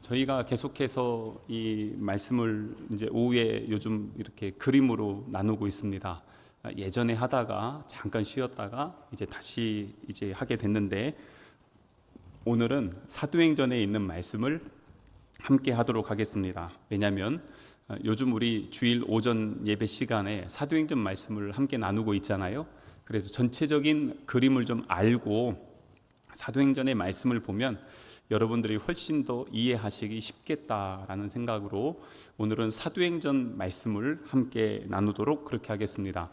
저희가 계속해서 이 말씀을 이제 오후에 요즘 이렇게 그림으로 나누고 있습니다. 예전에 하다가 잠깐 쉬었다가 이제 다시 하게 됐는데, 오늘은 사도행전에 있는 말씀을 함께 하도록 하겠습니다. 왜냐하면 요즘 우리 주일 오전 예배 시간에 사도행전 말씀을 함께 나누고 있잖아요. 그래서 전체적인 그림을 좀 알고 사도행전의 말씀을 보면 여러분들이 훨씬 더 이해하시기 쉽겠다라는 생각으로 오늘은 사도행전 말씀을 함께 나누도록 그렇게 하겠습니다.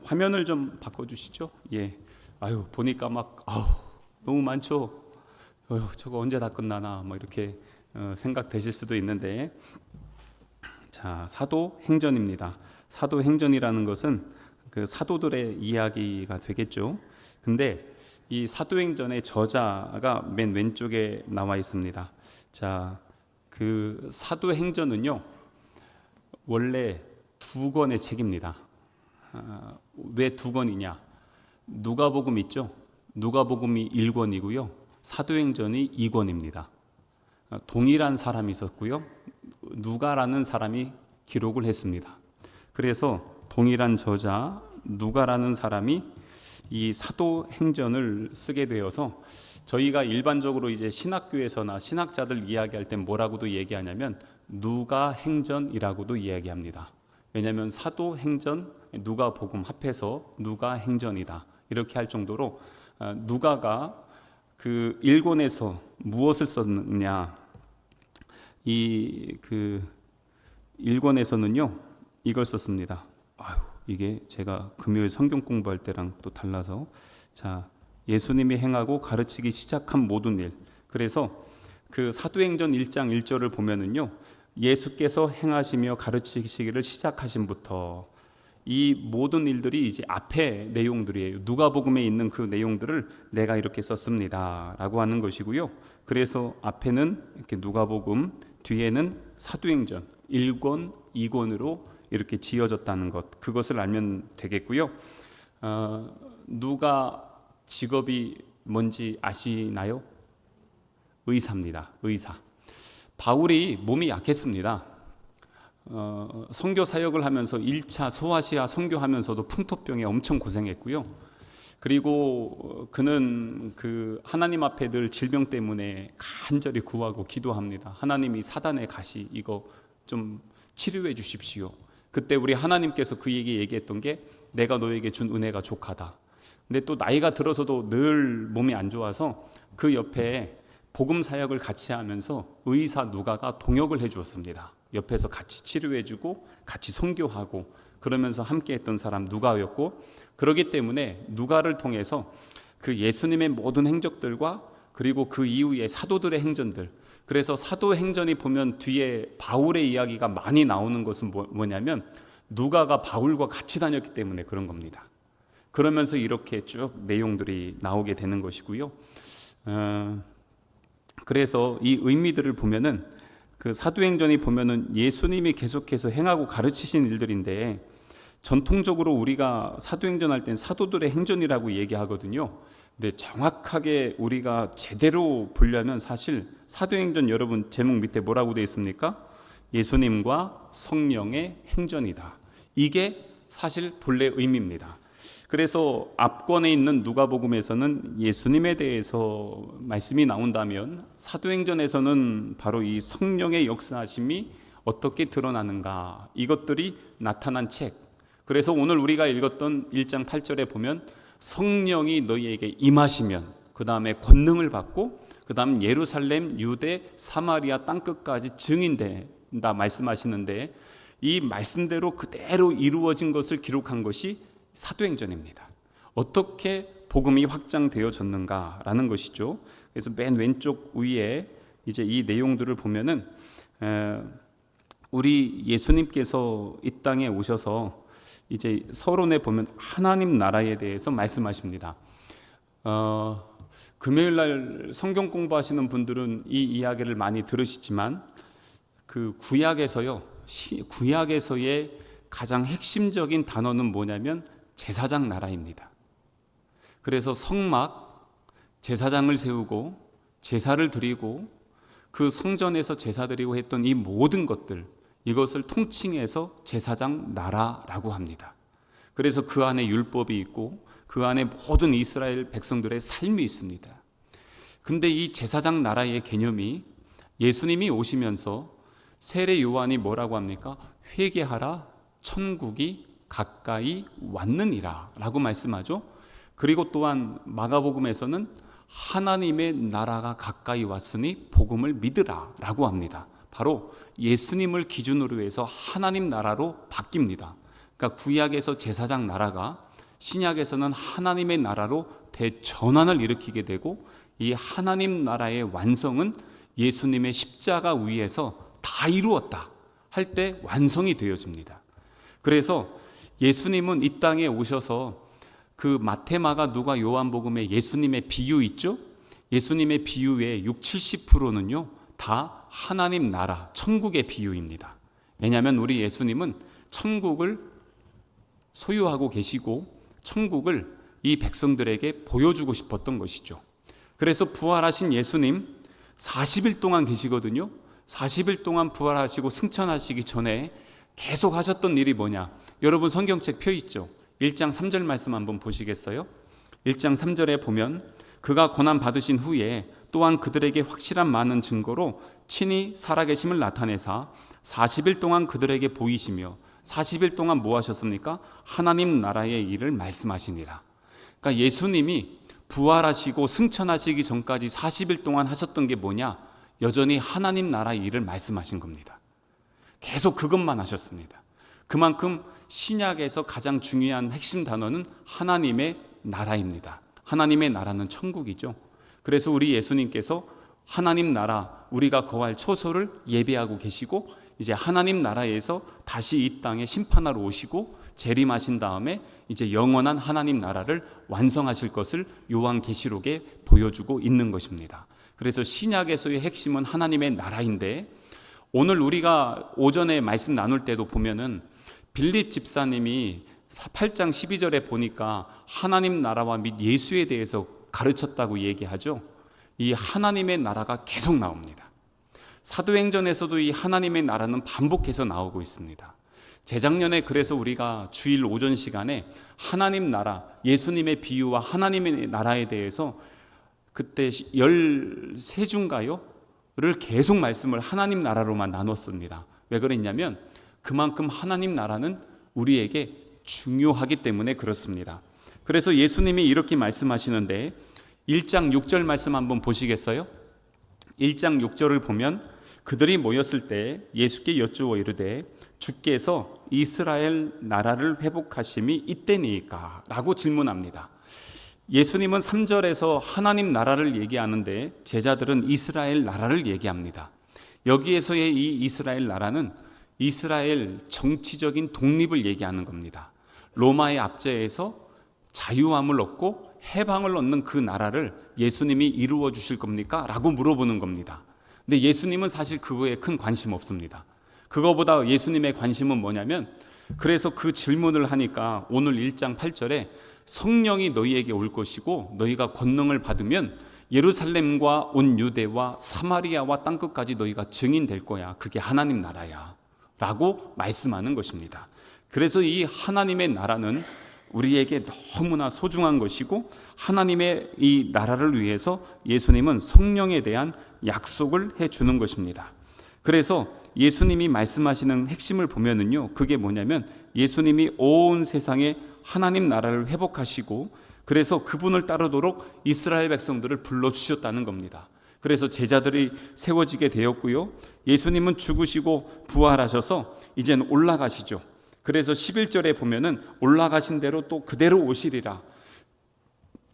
화면을 좀 바꿔주시죠. 예. 보니까 너무 많죠. 저거 언제 다 끝나나 뭐 이렇게 생각되실 수도 있는데, 자, 사도행전입니다. 사도행전이라는 것은 그 사도들의 이야기가 되겠죠. 근데 이 사도행전의 저자가 맨 왼쪽에 나와 있습니다. 자, 그 사도행전은요, 원래 두 권의 책입니다. 왜 두 권이냐? 누가복음 있죠? 누가복음이 1권이고요. 사도행전이 2권입니다. 동일한 사람이 있었고요. 누가라는 사람이 기록을 했습니다. 그래서 동일한 저자 누가라는 사람이 이 사도행전을 쓰게 되어서, 저희가 일반적으로 이제 신학교에서나 신학자들 이야기할 때 뭐라고도 얘기하냐면 누가행전이라고도 이야기합니다. 왜냐하면 사도행전, 누가복음 합해서 누가행전이다 이렇게 할 정도로, 누가가 그 1권에서 무엇을 썼느냐, 그 1권에서는요 이걸 썼습니다. 이게 제가 금요일 성경 공부할 때랑 또 달라서, 자, 예수님이 행하고 가르치기 시작한 모든 일. 그래서 그 사도행전 1장 1절을 보면은요, 예수께서 행하시며 가르치시기를 시작하신부터 이 모든 일들이 이제 앞에 내용들이에요. 누가복음에 있는 그 내용들을 내가 이렇게 썼습니다라고 하는 것이고요. 그래서 앞에는 이렇게 누가복음, 뒤에는 사도행전 1권, 2권으로 이렇게 지어졌다는 것, 그것을 알면 되겠고요. 누가 직업이 뭔지 아시나요? 의사입니다. 의사. 바울이 몸이 약했습니다. 선교 사역을 하면서 1차 소아시아 선교하면서도 풍토병에 엄청 고생했고요. 그리고 그는 그 하나님 앞에 늘 질병 때문에 간절히 구하고 기도합니다. 하나님이 사단의 가시 이거 좀 치료해 주십시오. 그때 우리 하나님께서 그에게 얘기했던 게, 내가 너에게 준 은혜가 족하다. 근데 또 나이가 들어서도 늘 몸이 안 좋아서 그 옆에 복음 사역을 같이 하면서 의사 누가가 동역을 해 주었습니다. 옆에서 같이 치료해 주고 같이 선교하고 그러면서 함께 했던 사람 누가였고, 그렇기 때문에 누가를 통해서 그 예수님의 모든 행적들과 그리고 그 이후에 사도들의 행전들, 그래서 사도행전이 보면 뒤에 바울의 이야기가 많이 나오는 것은 뭐냐면 누가가 바울과 같이 다녔기 때문에 그런 겁니다. 그러면서 이렇게 쭉 내용들이 나오게 되는 것이고요. 그래서 이 의미들을 보면은 그 사도행전이 보면은 예수님이 계속해서 행하고 가르치신 일들인데, 전통적으로 우리가 사도행전 할 땐 사도들의 행전이라고 얘기하거든요. 근데 정확하게 우리가 제대로 보려면 사실 사도행전, 여러분 제목 밑에 뭐라고 되어 있습니까? 예수님과 성령의 행전이다. 이게 사실 본래 의미입니다. 그래서 앞권에 있는 누가복음에서는 예수님에 대해서 말씀이 나온다면, 사도행전에서는 바로 이 성령의 역사하심이 어떻게 드러나는가, 이것들이 나타난 책. 그래서 오늘 우리가 읽었던 1장 8절에 보면 성령이 너희에게 임하시면, 그 다음에 권능을 받고, 그 다음 예루살렘, 유대, 사마리아 땅끝까지 증인된다 말씀하시는데, 이 말씀대로 그대로 이루어진 것을 기록한 것이 사도행전입니다. 어떻게 복음이 확장되어졌는가라는 것이죠. 그래서 맨 왼쪽 위에 이제 이 내용들을 보면은, 우리 예수님께서 이 땅에 오셔서 이제 서론에 보면 하나님 나라에 대해서 말씀하십니다. 금요일 날 성경 공부하시는 분들은 이 이야기를 많이 들으시지만, 그 구약에서의 가장 핵심적인 단어는 뭐냐면 제사장 나라입니다. 그래서 성막, 제사장을 세우고 제사를 드리고 그 성전에서 제사 드리고 했던 이 모든 것들, 이것을 통칭해서 제사장 나라라고 합니다. 그래서 그 안에 율법이 있고 그 안에 모든 이스라엘 백성들의 삶이 있습니다. 근데 이 제사장 나라의 개념이 예수님이 오시면서 세례 요한이 뭐라고 합니까? 회개하라, 천국이 가까이 왔느니라 라고 말씀하죠. 그리고 또한 마가복음에서는 하나님의 나라가 가까이 왔으니 복음을 믿으라 라고 합니다. 바로 예수님을 기준으로 해서 하나님 나라로 바뀝니다. 그러니까 구약에서 제사장 나라가 신약에서는 하나님의 나라로 대전환을 일으키게 되고, 이 하나님 나라의 완성은 예수님의 십자가 위에서 다 이루었다 할 때 완성이 되어집니다. 그래서 예수님은 이 땅에 오셔서 그 마태, 마가, 누가, 요한복음에 예수님의 비유 있죠? 예수님의 비유의 60-70%는요 다 하나님 나라, 천국의 비유입니다. 왜냐하면 우리 예수님은 천국을 소유하고 계시고 천국을 이 백성들에게 보여주고 싶었던 것이죠. 그래서 부활하신 예수님 40일 동안 계시거든요. 40일 동안 부활하시고 승천하시기 전에 계속 하셨던 일이 뭐냐? 여러분 성경책 펴 있죠? 1장 3절 말씀 한번 보시겠어요? 1장 3절에 보면 그가 고난 받으신 후에 또한 그들에게 확실한 많은 증거로 친히 살아계심을 나타내사 40일 동안 그들에게 보이시며 40일 동안 뭐 하셨습니까? 하나님 나라의 일을 말씀하시니라. 그러니까 예수님이 부활하시고 승천하시기 전까지 40일 동안 하셨던 게 뭐냐? 여전히 하나님 나라의 일을 말씀하신 겁니다. 계속 그것만 하셨습니다. 그만큼 신약에서 가장 중요한 핵심 단어는 하나님의 나라입니다. 하나님의 나라는 천국이죠. 그래서 우리 예수님께서 하나님 나라, 우리가 거할 초소를 예배하고 계시고 이제 하나님 나라에서 다시 이 땅에 심판하러 오시고 재림하신 다음에 이제 영원한 하나님 나라를 완성하실 것을 요한계시록에 보여주고 있는 것입니다. 그래서 신약에서의 핵심은 하나님의 나라인데, 오늘 우리가 오전에 말씀 나눌 때도 보면은 빌립 집사님이 8장 12절에 보니까 하나님 나라와 및 예수에 대해서 가르쳤다고 얘기하죠. 이 하나님의 나라가 계속 나옵니다. 사도행전에서도 이 하나님의 나라는 반복해서 나오고 있습니다. 재작년에 그래서 우리가 주일 오전 시간에 하나님 나라, 예수님의 비유와 하나님의 나라에 대해서 그때 13주인가요? 를 계속 말씀을 하나님 나라로만 나눴습니다. 왜 그랬냐면 그만큼 하나님 나라는 우리에게 중요하기 때문에 그렇습니다. 그래서 예수님이 이렇게 말씀하시는데 1장 6절 말씀 한번 보시겠어요? 1장 6절을 보면 그들이 모였을 때 예수께 여쭈어 이르되 주께서 이스라엘 나라를 회복하심이 이때니까? 라고 질문합니다. 예수님은 3절에서 하나님 나라를 얘기하는데 제자들은 이스라엘 나라를 얘기합니다. 여기에서의 이 이스라엘 나라는 이스라엘 정치적인 독립을 얘기하는 겁니다. 로마의 압제에서 자유함을 얻고 해방을 얻는 그 나라를 예수님이 이루어 주실 겁니까? 라고 물어보는 겁니다. 근데 예수님은 사실 그거에 큰 관심 없습니다. 그거보다 예수님의 관심은 뭐냐면, 그래서 그 질문을 하니까 오늘 1장 8절에 성령이 너희에게 올 것이고 너희가 권능을 받으면 예루살렘과 온 유대와 사마리아와 땅끝까지 너희가 증인 될 거야. 그게 하나님 나라야 라고 말씀하는 것입니다. 그래서 이 하나님의 나라는 우리에게 너무나 소중한 것이고, 하나님의 이 나라를 위해서 예수님은 성령에 대한 약속을 해주는 것입니다. 그래서 예수님이 말씀하시는 핵심을 보면은요, 그게 뭐냐면 예수님이 온 세상에 하나님 나라를 회복하시고 그래서 그분을 따르도록 이스라엘 백성들을 불러주셨다는 겁니다. 그래서 제자들이 세워지게 되었고요, 예수님은 죽으시고 부활하셔서 이제는 올라가시죠. 그래서 11절에 보면은 올라가신 대로 또 그대로 오시리라,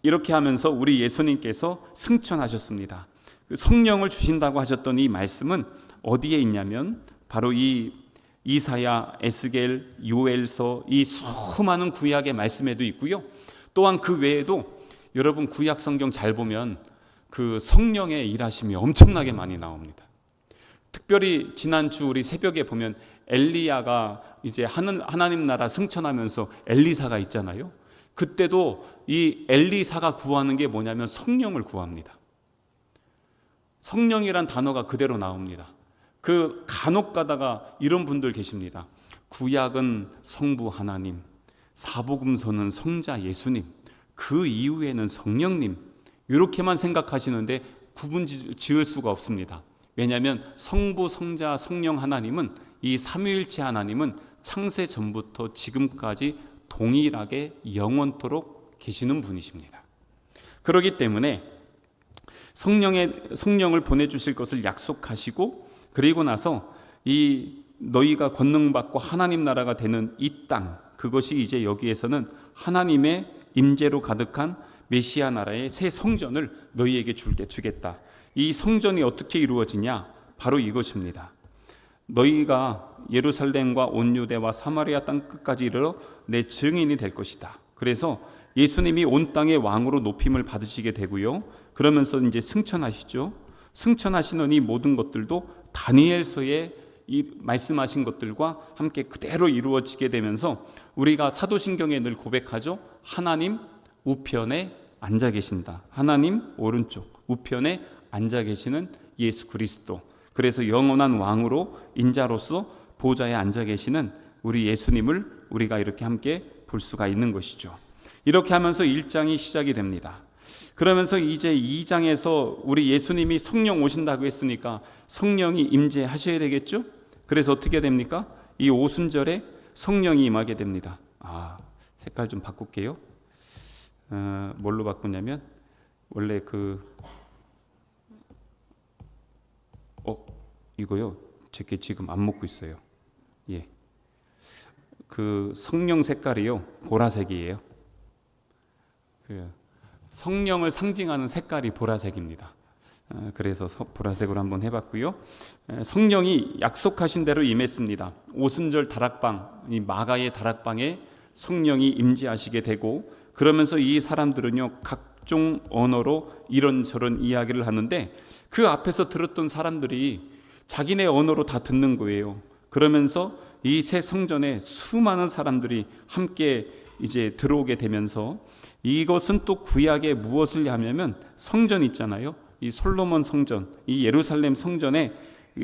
이렇게 하면서 우리 예수님께서 승천하셨습니다. 성령을 주신다고 하셨던 이 말씀은 어디에 있냐면 바로 이 이사야, 에스겔, 요엘서, 이 수많은 구약의 말씀에도 있고요, 또한 그 외에도 여러분 구약 성경 잘 보면 그 성령의 일하심이 엄청나게 많이 나옵니다. 특별히 지난주 우리 새벽에 보면 엘리야가 이제 하나님 나라 승천하면서 엘리사가 있잖아요. 그때도 이 엘리사가 구하는 게 뭐냐면 성령을 구합니다. 성령이란 단어가 그대로 나옵니다. 그 간혹 가다가 이런 분들 계십니다. 구약은 성부 하나님, 사복음서는 성자 예수님, 그 이후에는 성령님, 이렇게만 생각하시는데 구분 지을 수가 없습니다. 왜냐하면 성부, 성자, 성령 하나님은, 이 삼위일체 하나님은 창세 전부터 지금까지 동일하게 영원토록 계시는 분이십니다. 그렇기 때문에 성령을 보내주실 것을 약속하시고, 그리고 나서 이 너희가 권능받고 하나님 나라가 되는 이 땅, 그것이 이제 여기에서는 하나님의 임재로 가득한 메시아 나라의 새 성전을 너희에게 주겠다. 이 성전이 어떻게 이루어지냐? 바로 이것입니다. 너희가 예루살렘과 온 유대와 사마리아 땅 끝까지 이르러 내 증인이 될 것이다. 그래서 예수님이 온 땅의 왕으로 높임을 받으시게 되고요. 그러면서 이제 승천하시죠. 승천하시는 이 모든 것들도 다니엘서에 이 말씀하신 것들과 함께 그대로 이루어지게 되면서 우리가 사도신경에 늘 고백하죠. 하나님 우편에 앉아 계신다. 하나님 오른쪽 우편에 앉아 계시는 예수 그리스도. 그래서 영원한 왕으로 인자로서 보좌에 앉아 계시는 우리 예수님을 우리가 이렇게 함께 볼 수가 있는 것이죠. 이렇게 하면서 1장이 시작이 됩니다. 그러면서 이제 2장에서 우리 예수님이 성령 오신다고 했으니까 성령이 임재하셔야 되겠죠? 그래서 어떻게 됩니까? 이 오순절에 성령이 임하게 됩니다. 색깔 좀 바꿀게요. 뭘로 바꾸냐면 원래 이거요. 제게 지금 안 먹고 있어요. 예. 그 성령 색깔이요. 보라색이에요. 성령을 상징하는 색깔이 보라색입니다. 그래서 보라색으로 한번 해봤고요. 성령이 약속하신 대로 임했습니다. 오순절 다락방, 이 마가의 다락방에 성령이 임재하시게 되고, 그러면서 이 사람들은요 각종 언어로 이런저런 이야기를 하는데 그 앞에서 들었던 사람들이 자기네 언어로 다 듣는 거예요. 그러면서 이 새 성전에 수많은 사람들이 함께 이제 들어오게 되면서, 이것은 또 구약에 무엇을 하냐면 성전 있잖아요. 이 솔로몬 성전, 이 예루살렘 성전에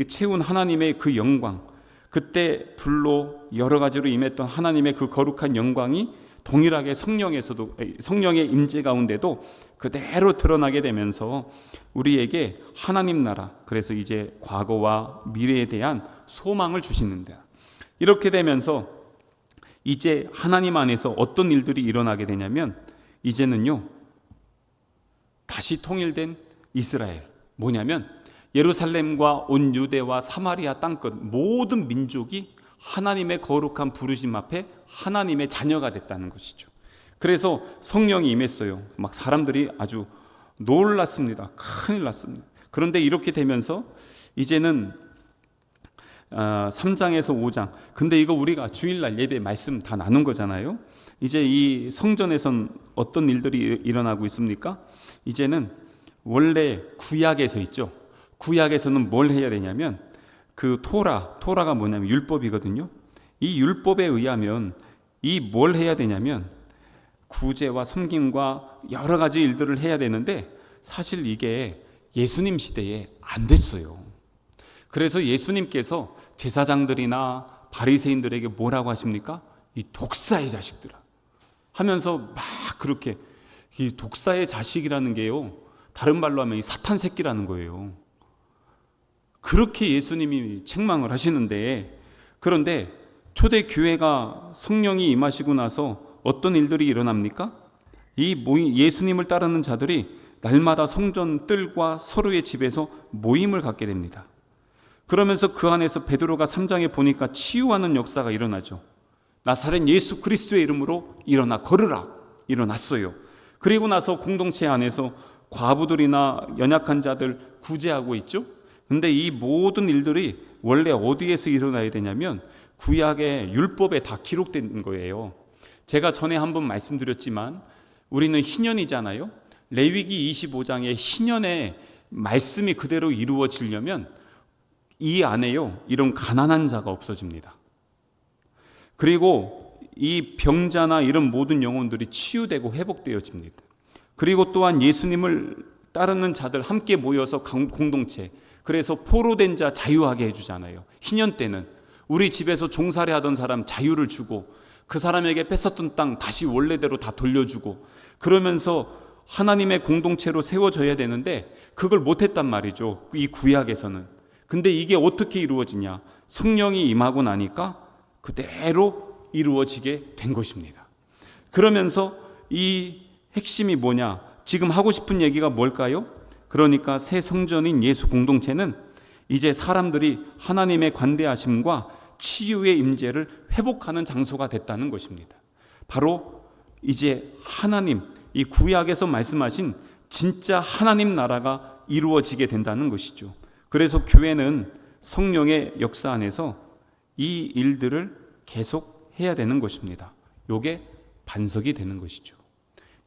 채운 하나님의 그 영광, 그때 불로 여러 가지로 임했던 하나님의 그 거룩한 영광이 동일하게 성령의 임재 가운데도 그대로 드러나게 되면서 우리에게 하나님 나라, 그래서 이제 과거와 미래에 대한 소망을 주시는데, 이렇게 되면서 이제 하나님 안에서 어떤 일들이 일어나게 되냐면, 이제는요 다시 통일된 이스라엘, 뭐냐면 예루살렘과 온 유대와 사마리아 땅끝 모든 민족이 하나님의 거룩한 부르심 앞에 하나님의 자녀가 됐다는 것이죠. 그래서 성령이 임했어요. 막 사람들이 아주 놀랐습니다. 큰일 났습니다. 그런데 이렇게 되면서 이제는 3장에서 5장, 근데 이거 우리가 주일날 예배 말씀 다 나눈 거잖아요. 이제 이 성전에선 어떤 일들이 일어나고 있습니까? 이제는 원래 구약에서 있죠. 구약에서는 뭘 해야 되냐면 그 토라가 뭐냐면 율법이거든요. 이 율법에 의하면 이 뭘 해야 되냐면 구제와 섬김과 여러 가지 일들을 해야 되는데, 사실 이게 예수님 시대에 안 됐어요. 그래서 예수님께서 제사장들이나 바리새인들에게 뭐라고 하십니까? 이 독사의 자식들아 하면서 막 그렇게, 이 독사의 자식이라는 게요, 다른 말로 하면 이 사탄 새끼라는 거예요. 그렇게 예수님이 책망을 하시는데, 그런데 초대 교회가 성령이 임하시고 나서 어떤 일들이 일어납니까? 예수님을 따르는 자들이 날마다 성전 뜰과 서로의 집에서 모임을 갖게 됩니다. 그러면서 그 안에서 베드로가 3장에 보니까 치유하는 역사가 일어나죠. 나사렛 예수 그리스도의 이름으로 일어나 걸으라, 일어났어요. 그리고 나서 공동체 안에서 과부들이나 연약한 자들 구제하고 있죠. 근데 이 모든 일들이 원래 어디에서 일어나야 되냐면 구약의 율법에 다 기록된 거예요. 제가 전에 한번 말씀드렸지만 우리는 희년이잖아요. 레위기 25장의 희년의 말씀이 그대로 이루어지려면 이 안에요, 이런 가난한 자가 없어집니다. 그리고 이 병자나 이런 모든 영혼들이 치유되고 회복되어집니다. 그리고 또한 예수님을 따르는 자들 함께 모여서 공동체, 그래서 포로된 자 자유하게 해주잖아요. 희년 때는 우리 집에서 종살이 하던 사람 자유를 주고 그 사람에게 뺏었던 땅 다시 원래대로 다 돌려주고 그러면서 하나님의 공동체로 세워져야 되는데 그걸 못했단 말이죠, 이 구약에서는. 근데 이게 어떻게 이루어지냐? 성령이 임하고 나니까 그대로 이루어지게 된 것입니다. 그러면서 이 핵심이 뭐냐? 지금 하고 싶은 얘기가 뭘까요? 그러니까 새 성전인 예수 공동체는 이제 사람들이 하나님의 관대하심과 치유의 임재를 회복하는 장소가 됐다는 것입니다. 바로 이제 하나님, 이 구약에서 말씀하신 진짜 하나님 나라가 이루어지게 된다는 것이죠. 그래서 교회는 성령의 역사 안에서 이 일들을 계속 해야 되는 것입니다. 이게 반석이 되는 것이죠.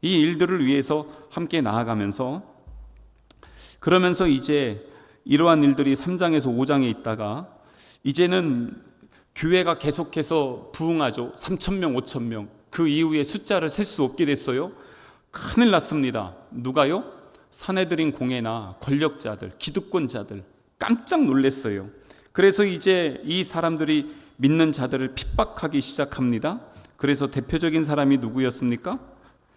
이 일들을 위해서 함께 나아가면서, 그러면서 이제 이러한 일들이 3장에서 5장에 있다가 이제는 교회가 계속해서 부흥하죠. 3,000명, 5,000명. 그 이후에 숫자를 셀 수 없게 됐어요. 큰일 났습니다. 누가요? 사내들인 공회나 권력자들, 기득권자들 깜짝 놀랐어요. 그래서 이제 이 사람들이 믿는 자들을 핍박하기 시작합니다. 그래서 대표적인 사람이 누구였습니까?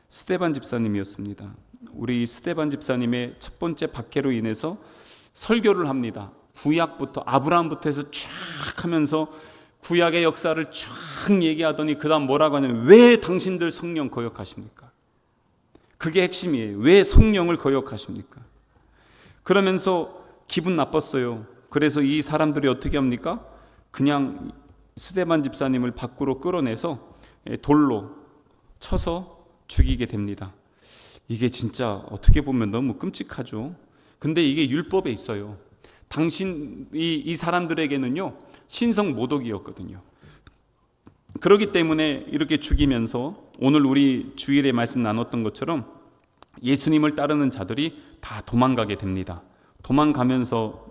스데반 집사님이었습니다. 우리 스데반 집사님의 첫 번째 박해로 인해서 설교를 합니다. 구약부터, 아브라함부터 해서 쫙 하면서 구약의 역사를 쫙 얘기하더니 그 다음 뭐라고 하냐면, 왜 당신들 성령 거역하십니까? 그게 핵심이에요. 왜 성령을 거역하십니까? 그러면서 기분 나빴어요. 그래서 이 사람들이 어떻게 합니까? 그냥 스데반 집사님을 밖으로 끌어내서 돌로 쳐서 죽이게 됩니다. 이게 진짜 어떻게 보면 너무 끔찍하죠. 근데 이게 율법에 있어요. 이 사람들에게는요, 신성 모독이었거든요. 그렇기 때문에 이렇게 죽이면서 오늘 우리 주일에 말씀 나눴던 것처럼 예수님을 따르는 자들이 다 도망가게 됩니다. 도망가면서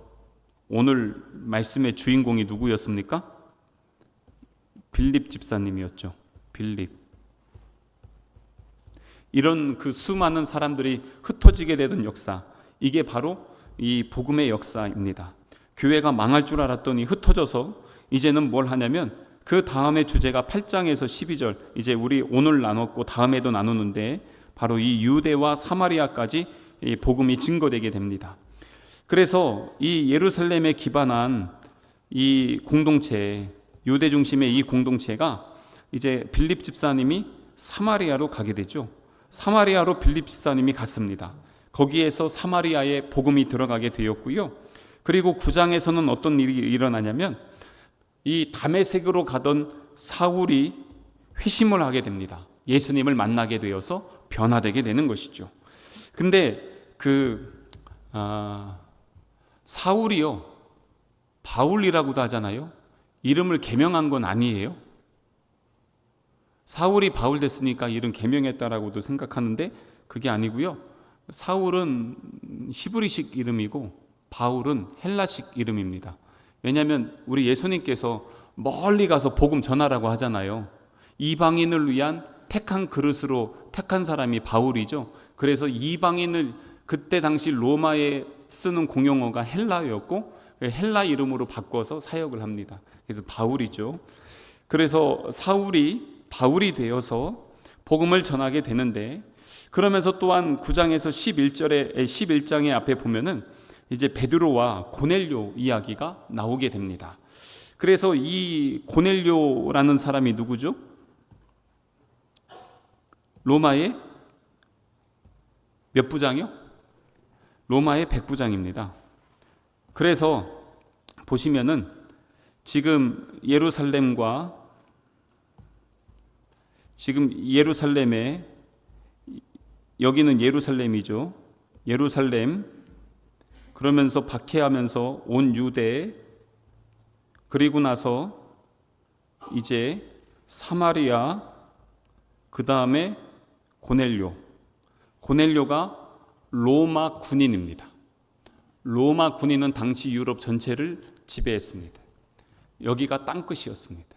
오늘 말씀의 주인공이 누구였습니까? 빌립 집사님이었죠. 빌립. 이런 그 수많은 사람들이 흩어지게 되던 역사, 이게 바로 이 복음의 역사입니다. 교회가 망할 줄 알았더니 흩어져서 이제는 뭘 하냐면, 그 다음에 주제가 8장에서 12절, 이제 우리 오늘 나눴고 다음에도 나누는데, 바로 이 유대와 사마리아까지 이 복음이 증거되게 됩니다. 그래서 이 예루살렘에 기반한 이 공동체, 유대 중심의 이 공동체가 이제 빌립 집사님이 사마리아로 가게 되죠. 사마리아로 빌립 집사님이 갔습니다. 거기에서 사마리아에 복음이 들어가게 되었고요. 그리고 9장에서는 어떤 일이 일어나냐면, 이 다메섹으로 가던 사울이 회심을 하게 됩니다. 예수님을 만나게 되어서 변화되게 되는 것이죠. 근데 사울이요, 바울이라고도 하잖아요. 이름을 개명한 건 아니에요. 사울이 바울 됐으니까 이름 개명했다라고도 생각하는데 그게 아니고요. 사울은 히브리식 이름이고 바울은 헬라식 이름입니다. 왜냐하면 우리 예수님께서 멀리 가서 복음 전하라고 하잖아요. 이방인을 위한 택한 그릇으로 택한 사람이 바울이죠. 그래서 이방인을, 그때 당시 로마에 쓰는 공용어가 헬라어였고 헬라 이름으로 바꿔서 사역을 합니다. 그래서 바울이죠. 그래서 사울이 바울이 되어서 복음을 전하게 되는데, 그러면서 또한 9장에서 11장의 앞에 보면은 이제 베드로와 고넬료 이야기가 나오게 됩니다. 그래서 이 고넬료라는 사람이 누구죠? 로마의 몇 부장이요? 로마의 100부장입니다. 그래서 보시면은 지금 예루살렘에, 여기는 예루살렘이죠. 예루살렘, 그러면서 박해하면서 온 유대, 그리고 나서 이제 사마리아, 그 다음에 고넬료가 로마 군인입니다. 로마 군인은 당시 유럽 전체를 지배했습니다. 여기가 땅끝이었습니다.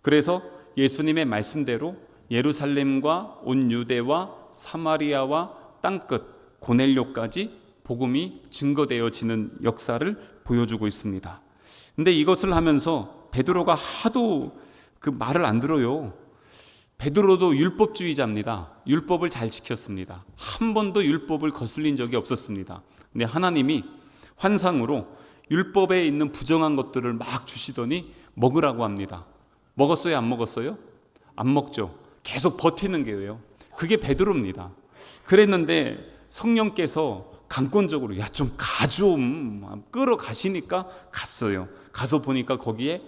그래서 예수님의 말씀대로 예루살렘과 온 유대와 사마리아와 땅끝, 고넬료까지 복음이 증거되어지는 역사를 보여주고 있습니다. 근데 이것을 하면서 베드로가 하도 그 말을 안 들어요. 베드로도 율법주의자입니다. 율법을 잘 지켰습니다. 한 번도 율법을 거슬린 적이 없었습니다. 근데 하나님이 환상으로 율법에 있는 부정한 것들을 막 주시더니 먹으라고 합니다. 먹었어요? 안 먹었어요? 안 먹죠. 계속 버티는 게예요. 그게 베드로입니다. 그랬는데 성령께서 강권적으로 야 좀 가 좀 끌어가시니까 갔어요. 가서 보니까 거기에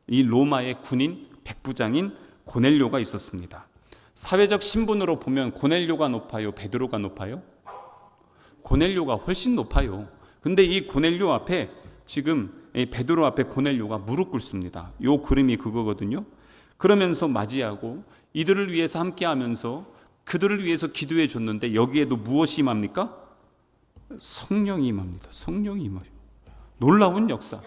이 로마의 군인 백부장인 고넬료가 있었습니다. 사회적 신분으로 보면 고넬료가 높아요? 베드로가 높아요? 고넬료가 훨씬 높아요. 근데 이 고넬료 앞에 지금 베드로 앞에 고넬료가 무릎 꿇습니다. 요 그림이 그거거든요. 그러면서 맞이하고 이들을 위해서 함께하면서 그들을 위해서 기도해 줬는데 여기에도 무엇이 임합니까? 성령이 임합니다. 성령이 임해요. 놀라운 역사.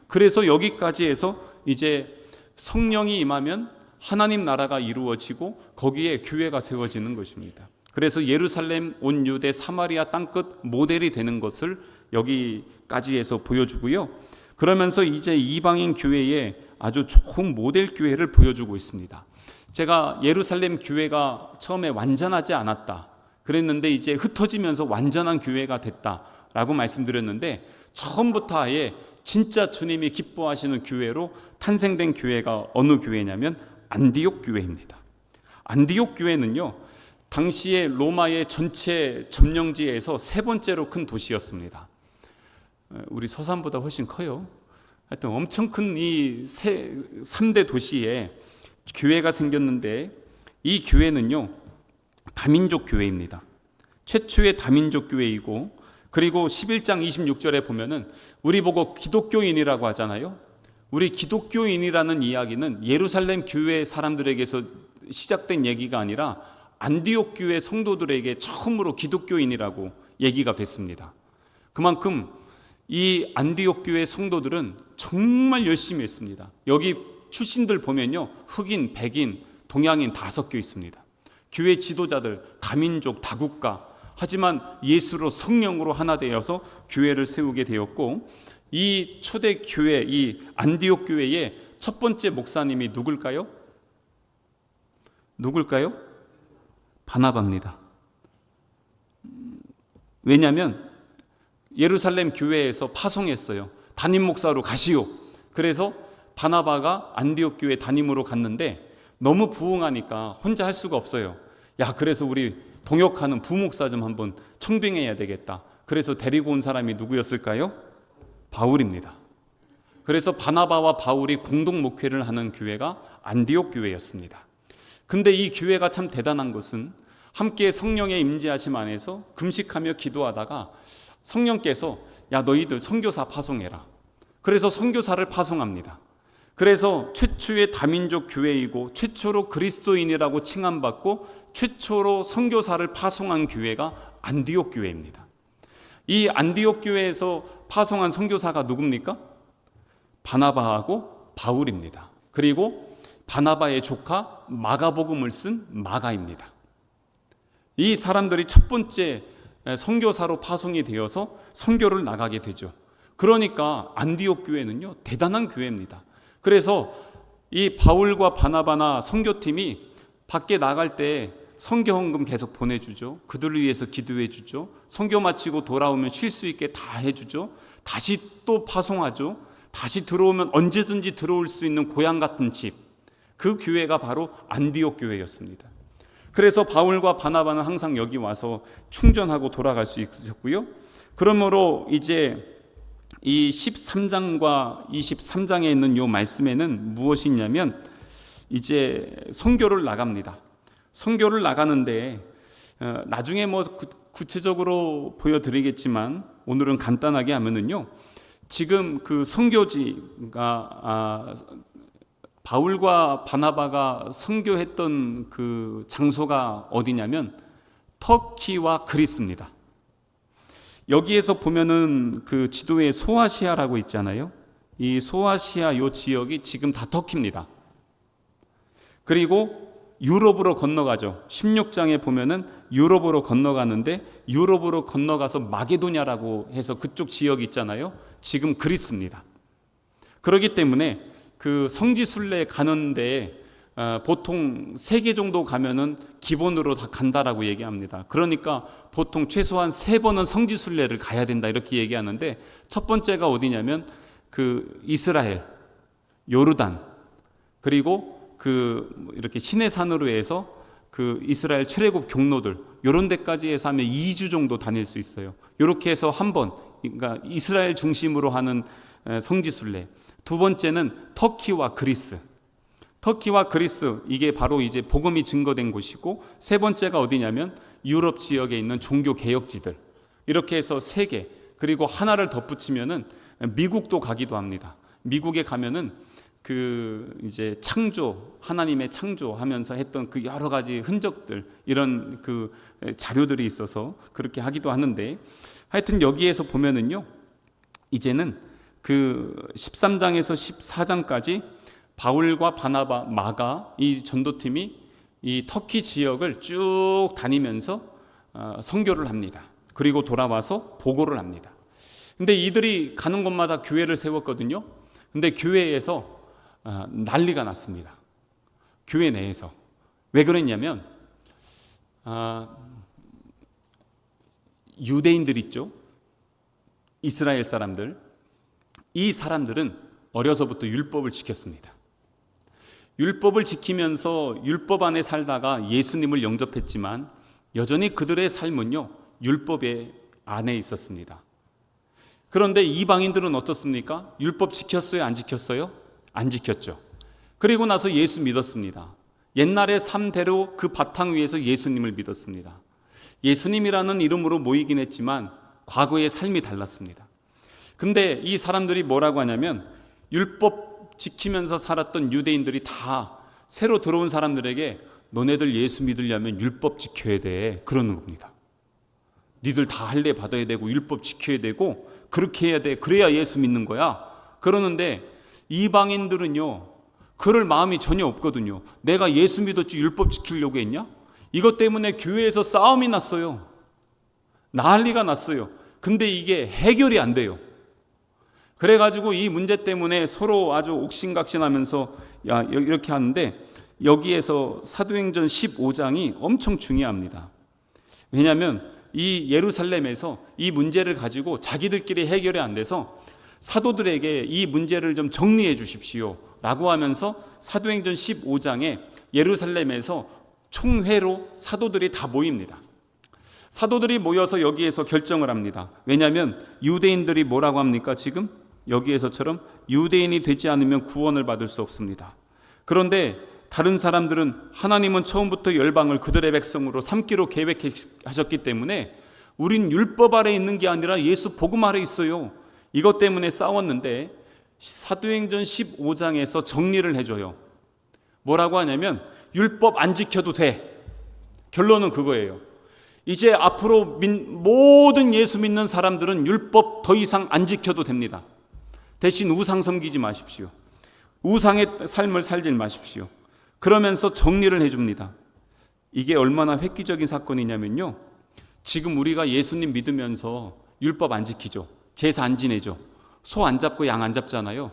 그래서 여기까지 해서 이제 성령이 임하면 하나님 나라가 이루어지고 거기에 교회가 세워지는 것입니다. 그래서 예루살렘, 온 유대, 사마리아 땅끝 모델이 되는 것을 여기까지 해서 보여주고요. 그러면서 이제 이방인 교회에 아주 좋은 모델 교회를 보여주고 있습니다. 제가 예루살렘 교회가 처음에 완전하지 않았다 그랬는데 이제 흩어지면서 완전한 교회가 됐다라고 말씀드렸는데 처음부터 아예 진짜 주님이 기뻐하시는 교회로 탄생된 교회가 어느 교회냐면 안디옥 교회입니다. 안디옥 교회는요, 당시에 로마의 전체 점령지에서 세 번째로 큰 도시였습니다. 우리 서산보다 훨씬 커요. 하여튼 엄청 큰 이 3대 도시에 교회가 생겼는데 이 교회는요, 다민족 교회입니다. 최초의 다민족 교회이고, 그리고 11장 26절에 보면은 우리 보고 기독교인이라고 하잖아요. 우리 기독교인이라는 이야기는 예루살렘 교회 사람들에게서 시작된 얘기가 아니라 안디옥 교회 성도들에게 처음으로 기독교인이라고 얘기가 됐습니다. 그만큼 이 안디옥 교회 성도들은 정말 열심히 했습니다. 여기 출신들 보면요, 흑인, 백인, 동양인 다 섞여 있습니다. 교회 지도자들 다민족, 다국가, 하지만 예수로 성령으로 하나 되어서 교회를 세우게 되었고, 이 초대 교회, 이 안디옥 교회의 첫 번째 목사님이 누굴까요? 누굴까요? 바나바입니다. 왜냐하면 예루살렘 교회에서 파송했어요. 담임 목사로 가시오. 그래서 바나바가 안디옥 교회 담임으로 갔는데 너무 부흥하니까 혼자 할 수가 없어요. 야, 그래서 우리 동역하는 부목사 좀 한번 청빙해야 되겠다. 그래서 데리고 온 사람이 누구였을까요? 바울입니다. 그래서 바나바와 바울이 공동 목회를 하는 교회가 안디옥 교회였습니다. 근데 이 교회가 참 대단한 것은 함께 성령의 임재하심 안에서 금식하며 기도하다가 성령께서 야, 너희들 선교사 파송해라. 그래서 선교사를 파송합니다. 그래서 최초의 다민족 교회이고 최초로 그리스도인이라고 칭함받고 최초로 선교사를 파송한 교회가 안디옥 교회입니다. 이 안디옥 교회에서 파송한 선교사가 누굽니까? 바나바하고 바울입니다. 그리고 바나바의 조카 마가복음을 쓴 마가입니다. 이 사람들이 첫 번째 선교사로 파송이 되어서 선교를 나가게 되죠. 그러니까 안디옥 교회는요, 대단한 교회입니다. 그래서 이 바울과 바나바나 선교팀이 밖에 나갈 때 선교헌금 계속 보내주죠. 그들을 위해서 기도해주죠. 선교 마치고 돌아오면 쉴 수 있게 다 해주죠. 다시 또 파송하죠. 다시 들어오면 언제든지 들어올 수 있는 고향 같은 집, 그 교회가 바로 안디옥 교회였습니다. 그래서 바울과 바나바는 항상 여기 와서 충전하고 돌아갈 수 있었고요. 그러므로 이제 이 13장과 23장에 있는 이 말씀에는 무엇이 있냐면 이제 선교를 나갑니다. 선교를 나가는데 나중에 뭐 구체적으로 보여드리겠지만 오늘은 간단하게 하면은요, 지금 그 선교지가 바울과 바나바가 선교했던 그 장소가 어디냐면 터키와 그리스입니다. 여기에서 보면은 그 지도에 소아시아라고 있잖아요. 이 소아시아 요 지역이 지금 다 터키입니다. 그리고 유럽으로 건너가죠. 16장에 보면은 유럽으로 건너가는데, 유럽으로 건너가서 마게도냐라고 해서 그쪽 지역이 있잖아요. 지금 그리스입니다. 그렇기 때문에 그 성지순례 가는데 보통 3개 정도 가면은 기본으로 다 간다라고 얘기합니다. 그러니까 보통 최소한 3번은 성지순례를 가야 된다 이렇게 얘기하는데, 첫 번째가 어디냐면 그 이스라엘, 요르단, 그리고 그 이렇게 시내산으로 해서 그 이스라엘 출애굽 경로들 이런 데까지 해서 하면 2주 정도 다닐 수 있어요. 이렇게 해서 한 번, 그러니까 이스라엘 중심으로 하는 성지순례. 두 번째는 터키와 그리스. 터키와 그리스, 이게 바로 이제 복음이 증거된 곳이고, 세 번째가 어디냐면 유럽 지역에 있는 종교 개혁지들. 이렇게 해서 3개, 그리고 하나를 덧붙이면은 미국도 가기도 합니다. 미국에 가면은 그 이제 창조, 하나님의 창조하면서 했던 그 여러 가지 흔적들, 이런 그 자료들이 있어서 그렇게 하기도 하는데, 하여튼 여기에서 보면은요, 이제는 그 13장에서 14장까지 바울과 바나바, 마가 이 전도팀이 이 터키 지역을 쭉 다니면서 선교를 합니다. 그리고 돌아와서 보고를 합니다. 근데 이들이 가는 곳마다 교회를 세웠거든요. 근데 교회에서 난리가 났습니다. 교회 내에서. 왜 그랬냐면 유대인들 있죠. 이스라엘 사람들. 이 사람들은 어려서부터 율법을 지켰습니다. 율법을 지키면서 율법 안에 살다가 예수님을 영접했지만 여전히 그들의 삶은요, 율법의 안에 있었습니다. 그런데 이방인들은 어떻습니까? 율법 지켰어요? 안 지켰어요? 안 지켰죠. 그리고 나서 예수 믿었습니다. 옛날의 삶대로 그 바탕 위에서 예수님을 믿었습니다. 예수님이라는 이름으로 모이긴 했지만 과거의 삶이 달랐습니다. 근데 이 사람들이 뭐라고 하냐면, 율법 지키면서 살았던 유대인들이 다 새로 들어온 사람들에게 너네들 예수 믿으려면 율법 지켜야 돼, 그러는 겁니다. 니들 다 할례 받아야 되고 율법 지켜야 되고 그렇게 해야 돼, 그래야 예수 믿는 거야, 그러는데 이방인들은요 그럴 마음이 전혀 없거든요. 내가 예수 믿었지 율법 지키려고 했냐? 이것 때문에 교회에서 싸움이 났어요. 난리가 났어요. 근데 이게 해결이 안 돼요. 그래가지고 이 문제 때문에 서로 아주 옥신각신하면서 이렇게 하는데, 여기에서 사도행전 15장이 엄청 중요합니다. 왜냐하면 이 예루살렘에서 이 문제를 가지고 자기들끼리 해결이 안 돼서 사도들에게 이 문제를 좀 정리해 주십시오 라고 하면서 사도행전 15장에 예루살렘에서 총회로 사도들이 다 모입니다. 사도들이 모여서 여기에서 결정을 합니다. 왜냐하면 유대인들이 뭐라고 합니까? 지금 여기에서처럼 유대인이 되지 않으면 구원을 받을 수 없습니다. 그런데 다른 사람들은 하나님은 처음부터 열방을 그들의 백성으로 삼기로 계획하셨기 때문에 우린 율법 아래 있는 게 아니라 예수 복음 아래 있어요. 이것 때문에 싸웠는데 사도행전 15장에서 정리를 해줘요. 뭐라고 하냐면 율법 안 지켜도 돼. 결론은 그거예요. 이제 앞으로 모든 예수 믿는 사람들은 율법 더 이상 안 지켜도 됩니다. 대신 우상 섬기지 마십시오. 우상의 삶을 살지 마십시오. 그러면서 정리를 해줍니다. 이게 얼마나 획기적인 사건이냐면요, 지금 우리가 예수님 믿으면서 율법 안 지키죠. 제사 안 지내죠. 소 안 잡고 양 안 잡잖아요.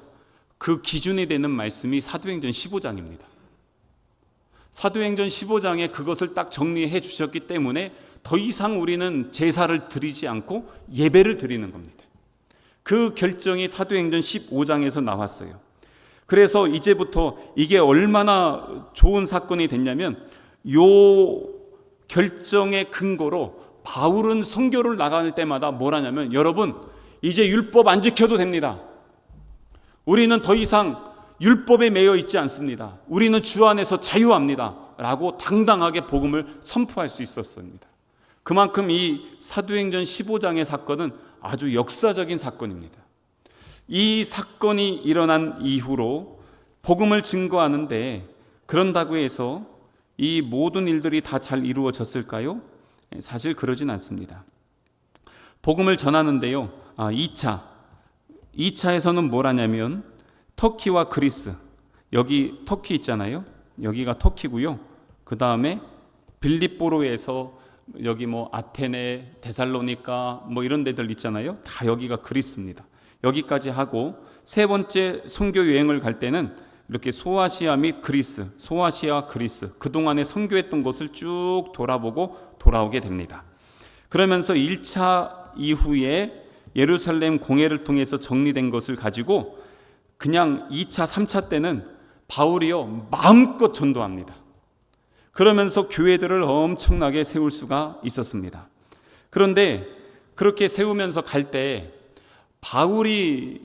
그 기준이 되는 말씀이 사도행전 15장입니다. 사도행전 15장에 그것을 딱 정리해 주셨기 때문에 더 이상 우리는 제사를 드리지 않고 예배를 드리는 겁니다. 그 결정이 사도행전 15장에서 나왔어요. 그래서 이제부터 이게 얼마나 좋은 사건이 됐냐면, 요 결정의 근거로 바울은 선교를 나갈 때마다 뭘 하냐면, 여러분 이제 율법 안 지켜도 됩니다. 우리는 더 이상 율법에 매여 있지 않습니다. 우리는 주 안에서 자유합니다 라고 당당하게 복음을 선포할 수 있었습니다. 그만큼 이 사도행전 15장의 사건은 아주 역사적인 사건입니다. 이 사건이 일어난 이후로 복음을 증거하는데, 그런다고 해서 이 모든 일들이 다 잘 이루어졌을까요? 사실 그러진 않습니다. 복음을 전하는데요, 2차에서는 뭘 하냐면 터키와 그리스, 여기 터키 있잖아요. 여기가 터키고요. 그 다음에 빌립보로에서 여기 뭐 아테네, 데살로니가 뭐 이런 데들 있잖아요. 다 여기가 그리스입니다. 여기까지 하고 세 번째 선교 여행을 갈 때는 이렇게 소아시아 및 그리스, 소아시아 그리스 그동안에 선교했던 곳을 쭉 돌아보고 돌아오게 됩니다. 그러면서 1차 이후에 예루살렘 공회를 통해서 정리된 것을 가지고 그냥 2차, 3차 때는 바울이요 마음껏 전도합니다. 그러면서 교회들을 엄청나게 세울 수가 있었습니다. 그런데 그렇게 세우면서 갈 때 바울이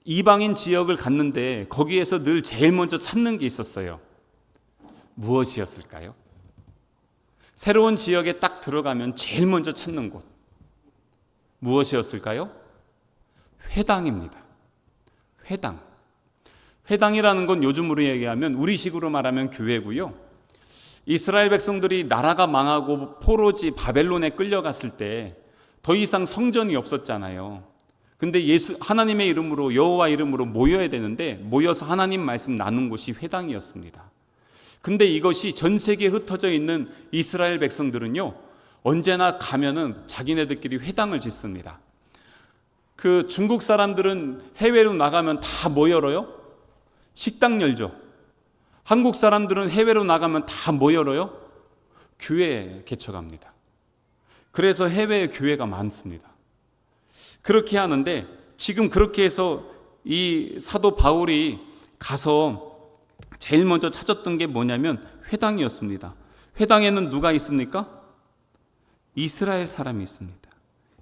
이방인 지역을 갔는데 거기에서 늘 제일 먼저 찾는 게 있었어요. 무엇이었을까요? 새로운 지역에 딱 들어가면 제일 먼저 찾는 곳 무엇이었을까요? 회당입니다. 회당. 회당이라는 건 요즘으로 얘기하면 우리식으로 말하면 교회고요. 이스라엘 백성들이 나라가 망하고 포로지 바벨론에 끌려갔을 때 더 이상 성전이 없었잖아요. 근데 하나님의 이름으로 여호와 이름으로 모여야 되는데 모여서 하나님 말씀 나눈 곳이 회당이었습니다. 근데 이것이 전 세계에 흩어져 있는 이스라엘 백성들은요 언제나 가면은 자기네들끼리 회당을 짓습니다. 그 중국 사람들은 해외로 나가면 다 뭐 열어요? 식당 열죠. 한국 사람들은 해외로 나가면 다 뭐 열어요? 교회 개척합니다. 그래서 해외에 교회가 많습니다. 그렇게 하는데 지금 그렇게 해서 이 사도 바울이 가서 제일 먼저 찾았던 게 뭐냐면 회당이었습니다. 회당에는 누가 있습니까? 이스라엘 사람이 있습니다.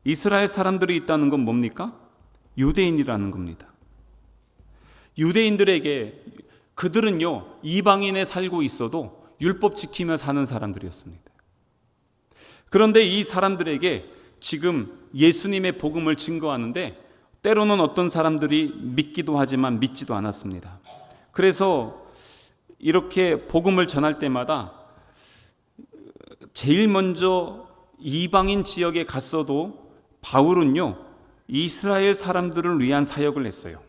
이스라엘 사람들이 있다는 건 뭡니까? 유대인이라는 겁니다. 유대인들에게 그들은요 이방인에 살고 있어도 율법 지키며 사는 사람들이었습니다. 그런데 이 사람들에게 지금 예수님의 복음을 증거하는데 때로는 어떤 사람들이 믿기도 하지만 믿지도 않았습니다. 그래서 이렇게 복음을 전할 때마다 제일 먼저 이방인 지역에 갔어도 바울은요 이스라엘 사람들을 위한 사역을 했어요.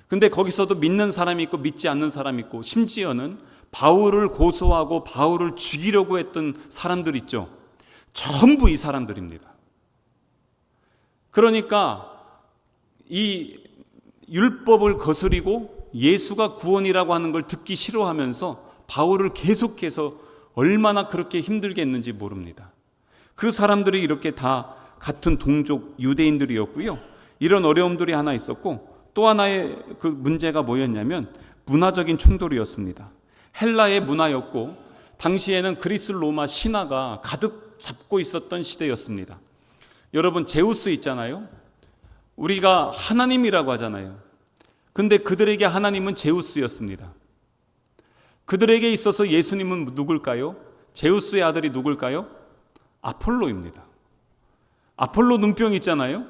근데 거기서도 믿는 사람이 있고 믿지 않는 사람이 있고 심지어는 바울을 고소하고 바울을 죽이려고 했던 사람들 있죠. 전부 이 사람들입니다. 그러니까 이 율법을 거스리고 예수가 구원이라고 하는 걸 듣기 싫어하면서 바울을 계속해서 얼마나 그렇게 힘들게 했는지 모릅니다. 그 사람들이 이렇게 다 같은 동족 유대인들이었고요. 이런 어려움들이 하나 있었고 또 하나의 그 문제가 뭐였냐면 문화적인 충돌이었습니다. 헬라의 문화였고 당시에는 그리스 로마 신화가 가득 잡고 있었던 시대였습니다. 여러분 제우스 있잖아요. 우리가 하나님이라고 하잖아요. 근데 그들에게 하나님은 제우스였습니다. 그들에게 있어서 예수님은 누굴까요? 제우스의 아들이 누굴까요? 아폴로입니다. 아폴로 눈병 있잖아요.